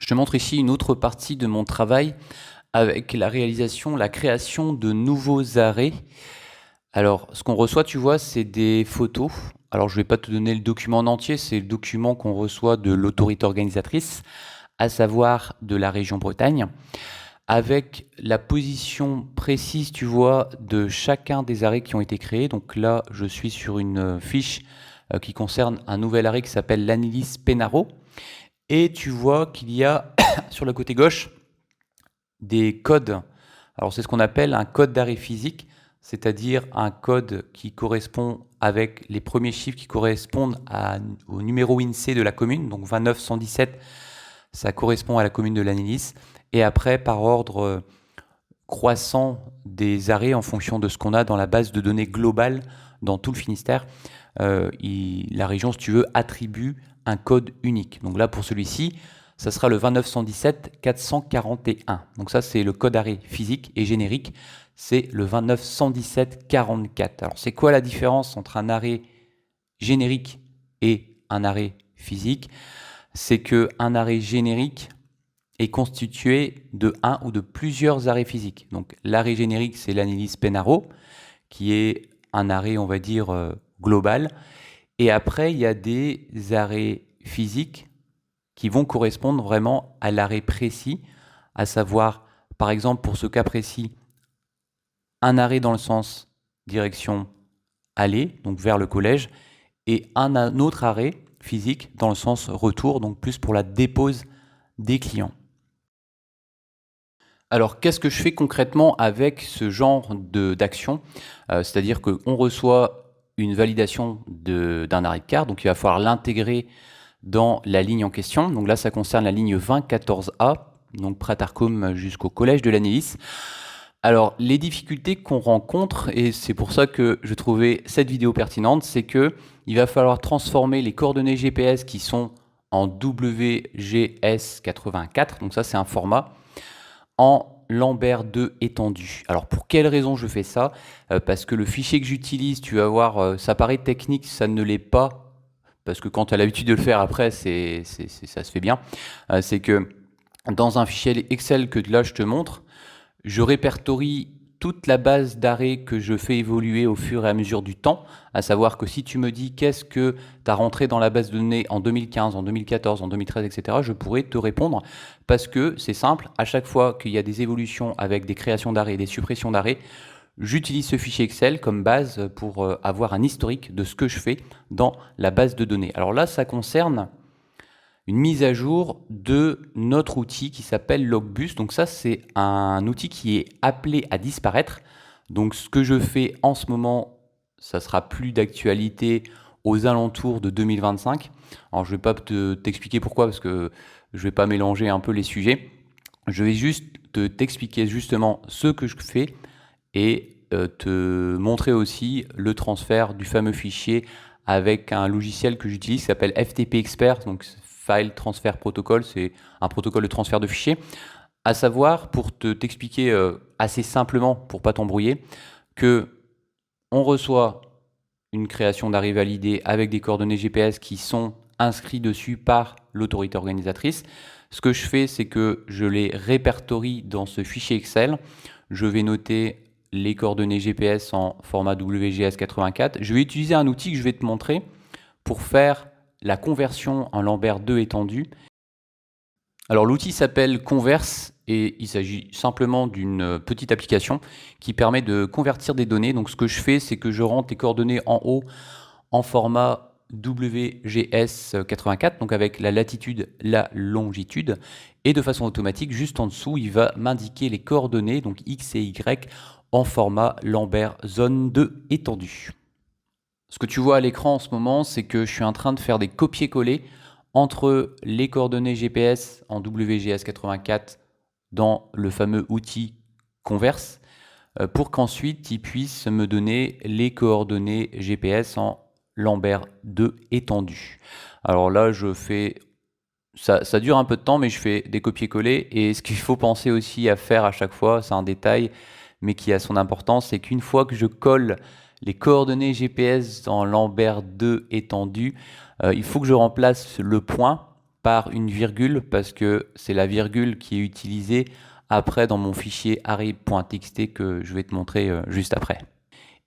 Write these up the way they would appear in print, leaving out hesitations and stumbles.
Je te montre ici une autre partie de mon travail avec la création de nouveaux arrêts. Alors, ce qu'on reçoit, tu vois, c'est des photos. Alors, je ne vais pas te donner le document en entier, c'est le document qu'on reçoit de l'autorité organisatrice, à savoir de la région Bretagne, avec la position précise, tu vois, de chacun des arrêts qui ont été créés. Donc là, je suis sur une fiche qui concerne un nouvel arrêt qui s'appelle l'Anilis Penaro. Et tu vois qu'il y a sur le côté gauche des codes. Alors c'est ce qu'on appelle un code d'arrêt physique, c'est-à-dire un code qui correspond avec les premiers chiffres qui correspondent au numéro INSEE de la commune, donc 29117, ça correspond à la commune de l'Anilis, et après par ordre croissant des arrêts en fonction de ce qu'on a dans la base de données globale dans tout le Finistère, la région, si tu veux, attribue un code unique. Donc là, pour celui-ci, ça sera le 29117 441. Donc ça, c'est le code arrêt physique et générique. C'est le 29117 44. Alors, c'est quoi la différence entre un arrêt générique et un arrêt physique? C'est qu'un arrêt générique est constitué de un ou de plusieurs arrêts physiques. Donc l'arrêt générique, c'est l'Anilis Penaro, qui est un arrêt, on va dire, global. Et après, il y a des arrêts physiques qui vont correspondre vraiment à l'arrêt précis, à savoir, par exemple, pour ce cas précis, un arrêt dans le sens direction aller, donc vers le collège, et un autre arrêt physique dans le sens retour, donc plus pour la dépose des clients. Alors, qu'est-ce que je fais concrètement avec ce genre d'action? C'est-à-dire qu'on reçoit une validation d'un arrêt de car, donc il va falloir l'intégrer dans la ligne en question. Donc là, ça concerne la ligne 2014A, donc Pratarcom jusqu'au collège de l'Anilis. Alors, les difficultés qu'on rencontre, et c'est pour ça que je trouvais cette vidéo pertinente, c'est que il va falloir transformer les coordonnées GPS qui sont en WGS84, donc ça c'est un format, en Lambert 2 étendu. Alors pour quelle raison je fais ça? Parce que le fichier que j'utilise, tu vas voir, ça paraît technique, ça ne l'est pas, parce que quand tu as l'habitude de le faire après, ça se fait bien. C'est que dans un fichier Excel que là je te montre, je répertorie toute la base d'arrêts que je fais évoluer au fur et à mesure du temps, à savoir que si tu me dis qu'est-ce que tu as rentré dans la base de données en 2015, en 2014, en 2013, etc., je pourrais te répondre parce que c'est simple, à chaque fois qu'il y a des évolutions avec des créations d'arrêts et des suppressions d'arrêts, j'utilise ce fichier Excel comme base pour avoir un historique de ce que je fais dans la base de données. Alors là, ça concerne une mise à jour de notre outil qui s'appelle Logbus. Donc ça, c'est un outil qui est appelé à disparaître. Donc ce que je fais en ce moment, ça sera plus d'actualité aux alentours de 2025. Alors je ne vais pas t'expliquer pourquoi, parce que je ne vais pas mélanger un peu les sujets. Je vais juste t'expliquer justement ce que je fais et te montrer aussi le transfert du fameux fichier avec un logiciel que j'utilise qui s'appelle FTP Expert. Donc File Transfer Protocol, c'est un protocole de transfert de fichiers. À savoir, pour t'expliquer assez simplement, pour pas t'embrouiller, que on reçoit une création d'arrêt validée avec des coordonnées GPS qui sont inscrits dessus par l'autorité organisatrice. Ce que je fais, c'est que je les répertorie dans ce fichier Excel. Je vais noter les coordonnées GPS en format WGS84. Je vais utiliser un outil que je vais te montrer pour faire la conversion en Lambert 2 étendu. Alors l'outil s'appelle Converse et il s'agit simplement d'une petite application qui permet de convertir des données. Donc ce que je fais, c'est que je rentre les coordonnées en haut en format WGS84, donc avec la latitude, la longitude, et de façon automatique, juste en dessous, il va m'indiquer les coordonnées, donc X et Y, en format Lambert zone 2 étendu. Ce que tu vois à l'écran en ce moment, c'est que je suis en train de faire des copier-coller entre les coordonnées GPS en WGS84 dans le fameux outil Converse pour qu'ensuite il puisse me donner les coordonnées GPS en Lambert 2 étendu. Alors là, je fais ça dure un peu de temps, mais je fais des copier-coller. Et ce qu'il faut penser aussi à faire à chaque fois, c'est un détail, mais qui a son importance, c'est qu'une fois que je colle les coordonnées GPS dans Lambert 2 étendu, il faut que je remplace le point par une virgule parce que c'est la virgule qui est utilisée après dans mon fichier array.txt que je vais te montrer juste après.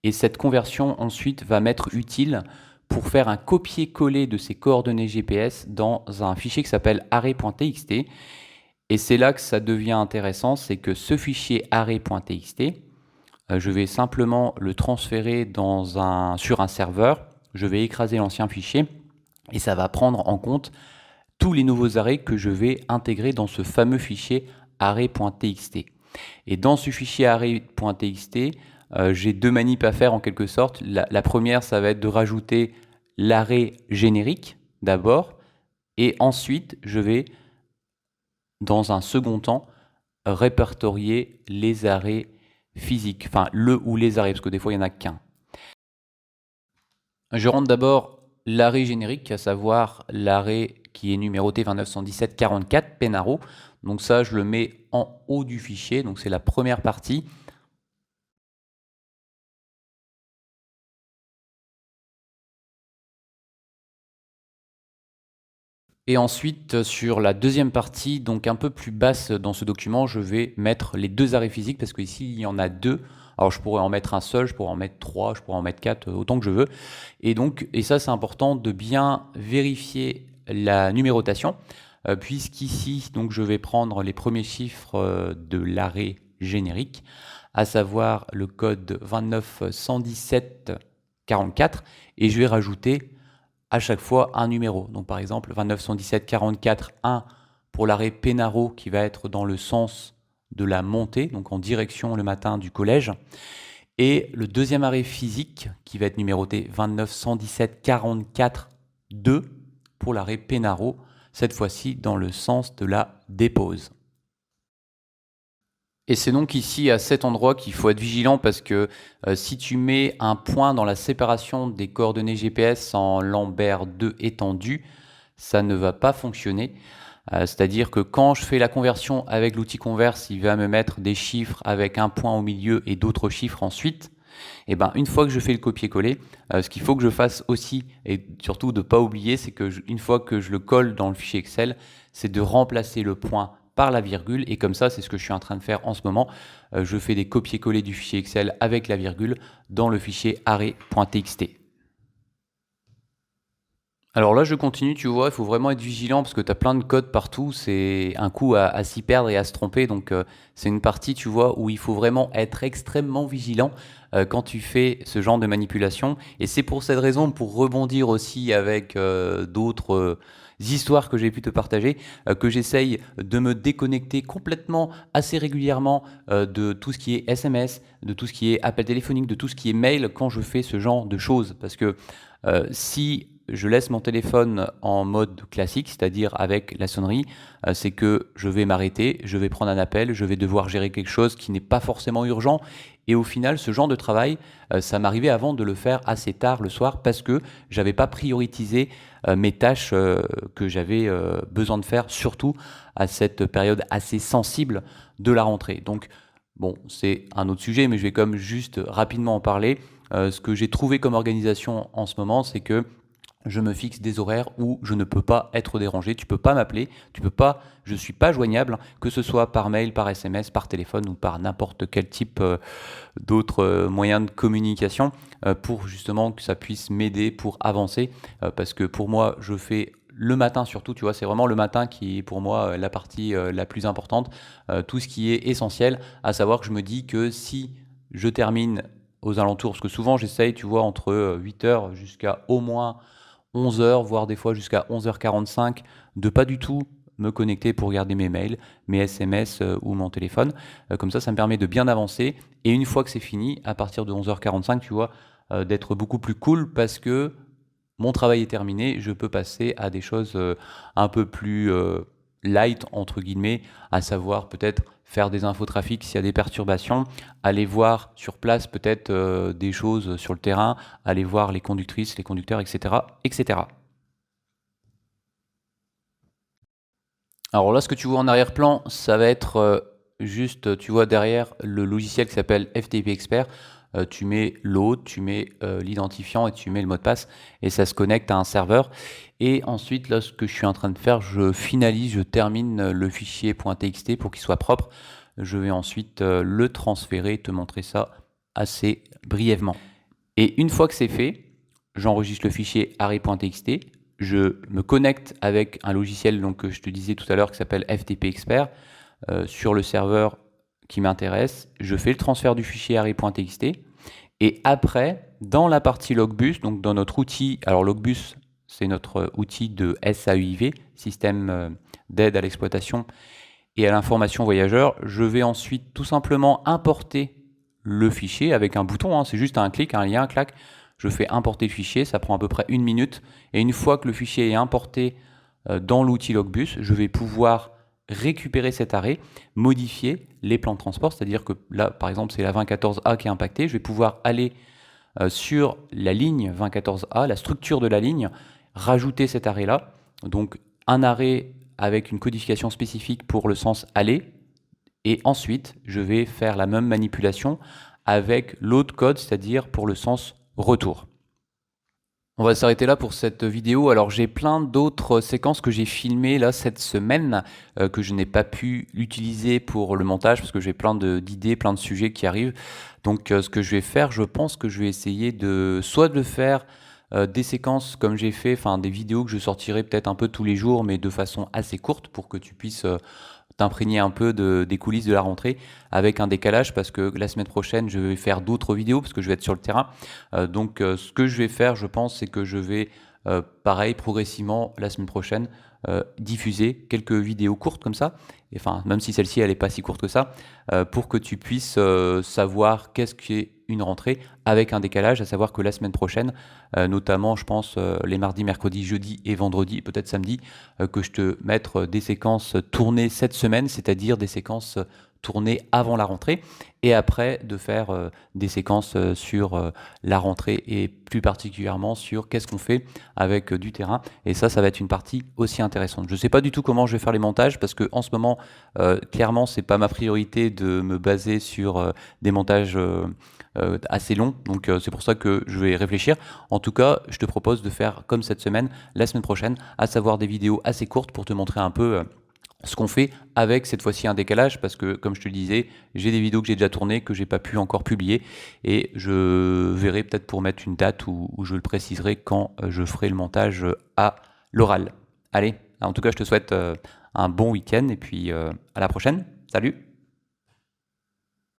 Et cette conversion ensuite va m'être utile pour faire un copier-coller de ces coordonnées GPS dans un fichier qui s'appelle array.txt. Et c'est là que ça devient intéressant, c'est que ce fichier array.txt, je vais simplement le transférer sur un serveur, je vais écraser l'ancien fichier et ça va prendre en compte tous les nouveaux arrays que je vais intégrer dans ce fameux fichier array.txt. Et dans ce fichier array.txt, j'ai deux manips à faire en quelque sorte. La première, ça va être de rajouter l'array générique d'abord, et ensuite, je vais, dans un second temps, répertorier les arrays physiques, enfin le ou les arrays, parce que des fois, il n'y en a qu'un. Je rentre d'abord l'array générique, à savoir l'array qui est numéroté 291744 Penaro. Donc ça, je le mets en haut du fichier, donc c'est la première partie. Et ensuite, sur la deuxième partie, donc un peu plus basse dans ce document, je vais mettre les deux arrays physiques parce qu'ici, il y en a deux. Alors, je pourrais en mettre un seul, je pourrais en mettre trois, je pourrais en mettre quatre, autant que je veux. Et ça, c'est important de bien vérifier la numérotation, puisqu'ici, donc, je vais prendre les premiers chiffres de l'array générique, à savoir le code 291744, et je vais rajouter à chaque fois un numéro. Donc par exemple 291744 1 pour l'arrêt Penaro qui va être dans le sens de la montée, donc en direction le matin du collège. Et le deuxième arrêt physique qui va être numéroté 291744 2 pour l'arrêt Penaro, cette fois-ci dans le sens de la dépose. Et c'est donc ici à cet endroit qu'il faut être vigilant parce que si tu mets un point dans la séparation des coordonnées GPS en Lambert 2 étendu, ça ne va pas fonctionner. C'est-à-dire que quand je fais la conversion avec l'outil converse, il va me mettre des chiffres avec un point au milieu et d'autres chiffres ensuite. Et ben une fois que je fais le copier-coller, ce qu'il faut que je fasse aussi, et surtout de ne pas oublier, c'est que une fois que je le colle dans le fichier Excel, c'est de remplacer le point par la virgule, et comme ça, c'est ce que je suis en train de faire en ce moment. Je fais des copier-coller du fichier Excel avec la virgule dans le fichier array.txt. Alors là, je continue, tu vois, il faut vraiment être vigilant parce que tu as plein de codes partout, c'est un coup à s'y perdre et à se tromper, donc c'est une partie, tu vois, où il faut vraiment être extrêmement vigilant quand tu fais ce genre de manipulation. Et c'est pour cette raison, pour rebondir aussi avec d'autres histoires que j'ai pu te partager, que j'essaye de me déconnecter complètement assez régulièrement de tout ce qui est SMS, de tout ce qui est appel téléphonique, de tout ce qui est mail quand je fais ce genre de choses. Parce que si je laisse mon téléphone en mode classique, c'est-à-dire avec la sonnerie, c'est que je vais m'arrêter, je vais prendre un appel, je vais devoir gérer quelque chose qui n'est pas forcément urgent. Et au final, ce genre de travail, ça m'arrivait avant de le faire assez tard le soir parce que j'avais pas prioritisé mes tâches que j'avais besoin de faire, surtout à cette période assez sensible de la rentrée. Donc, bon, c'est un autre sujet, mais je vais comme juste rapidement en parler. Ce que j'ai trouvé comme organisation en ce moment, c'est que je me fixe des horaires où je ne peux pas être dérangé, tu peux pas m'appeler, je suis pas joignable, que ce soit par mail, par SMS, par téléphone ou par n'importe quel type d'autres moyens de communication pour justement que ça puisse m'aider pour avancer parce que pour moi, je fais le matin surtout, tu vois, c'est vraiment le matin qui est pour moi la partie la plus importante, tout ce qui est essentiel, à savoir que je me dis que si je termine aux alentours, parce que souvent j'essaye, tu vois, entre 8h jusqu'à au moins 11h, voire des fois jusqu'à 11h45, de pas du tout me connecter pour regarder mes mails, mes SMS ou mon téléphone. Comme ça me permet de bien avancer. Et une fois que c'est fini, à partir de 11h45, tu vois, d'être beaucoup plus cool parce que mon travail est terminé, je peux passer à des choses un peu plus light, entre guillemets, à savoir peut-être faire des infotrafics s'il y a des perturbations, aller voir sur place peut-être des choses sur le terrain, aller voir les conductrices, les conducteurs, etc., etc. Alors là, ce que tu vois en arrière-plan, ça va être juste, tu vois derrière le logiciel qui s'appelle FTP Expert. tu mets l'hôte, tu mets l'identifiant et tu mets le mot de passe et ça se connecte à un serveur. Et ensuite, là, ce que je suis en train de faire, je finalise, je termine le fichier .txt pour qu'il soit propre. Je vais ensuite le transférer, te montrer ça assez brièvement. Et une fois que c'est fait, j'enregistre le fichier array.txt, je me connecte avec un logiciel donc, que je te disais tout à l'heure qui s'appelle FTP Expert sur le serveur qui m'intéresse. Je fais le transfert du fichier array.txt et après, dans la partie Logbus, donc dans notre outil, alors Logbus, c'est notre outil de SAUIV, système d'aide à l'exploitation et à l'information voyageur, je vais ensuite tout simplement importer le fichier avec un bouton, hein, c'est juste un clic, un lien, un clac. Je fais importer le fichier, ça prend à peu près 1 minute. Et une fois que le fichier est importé dans l'outil Logbus, je vais pouvoir récupérer cet arrêt, modifier les plans de transport, c'est-à-dire que là, par exemple, c'est la 2014A qui est impactée. Je vais pouvoir aller sur la ligne 2014A, la structure de la ligne, rajouter cet arrêt-là. Donc, un arrêt avec une codification spécifique pour le sens aller. Et ensuite, je vais faire la même manipulation avec l'autre code, c'est-à-dire pour le sens retour. On va s'arrêter là pour cette vidéo. Alors j'ai plein d'autres séquences que j'ai filmées là cette semaine que je n'ai pas pu utiliser pour le montage parce que j'ai plein d'idées, plein de sujets qui arrivent. Donc ce que je vais faire, je pense que je vais essayer de soit de faire des séquences comme j'ai fait, enfin des vidéos que je sortirai peut-être un peu tous les jours mais de façon assez courte pour que tu puisses t'imprégner un peu des coulisses de la rentrée avec un décalage parce que la semaine prochaine je vais faire d'autres vidéos parce que je vais être sur le terrain. Donc ce que je vais faire, je pense, c'est que je vais pareil progressivement la semaine prochaine diffuser quelques vidéos courtes comme ça, et, enfin même si celle-ci elle n'est pas si courte que ça, pour que tu puisses savoir qu'est-ce qu'est une rentrée avec un décalage, à savoir que la semaine prochaine, notamment je pense les mardis, mercredis, jeudi et vendredi, peut-être samedi, que je te mette des séquences tournées cette semaine, c'est-à-dire des séquences tournées avant la rentrée, et après de faire des séquences sur la rentrée et plus particulièrement sur qu'est-ce qu'on fait avec du terrain, et ça va être une partie aussi intéressante. Je ne sais pas du tout comment je vais faire les montages parce que en ce moment clairement c'est pas ma priorité de me baser sur des montages assez longs, donc c'est pour ça que je vais réfléchir. En tout cas, je te propose de faire comme cette semaine, la semaine prochaine, à savoir des vidéos assez courtes pour te montrer un peu ce qu'on fait avec cette fois-ci un décalage parce que comme je te le disais, j'ai des vidéos que j'ai déjà tournées que j'ai pas pu encore publier et je verrai peut-être pour mettre une date où je le préciserai quand je ferai le montage à l'oral. Allez, en tout cas je te souhaite un bon week-end et puis à la prochaine. Salut!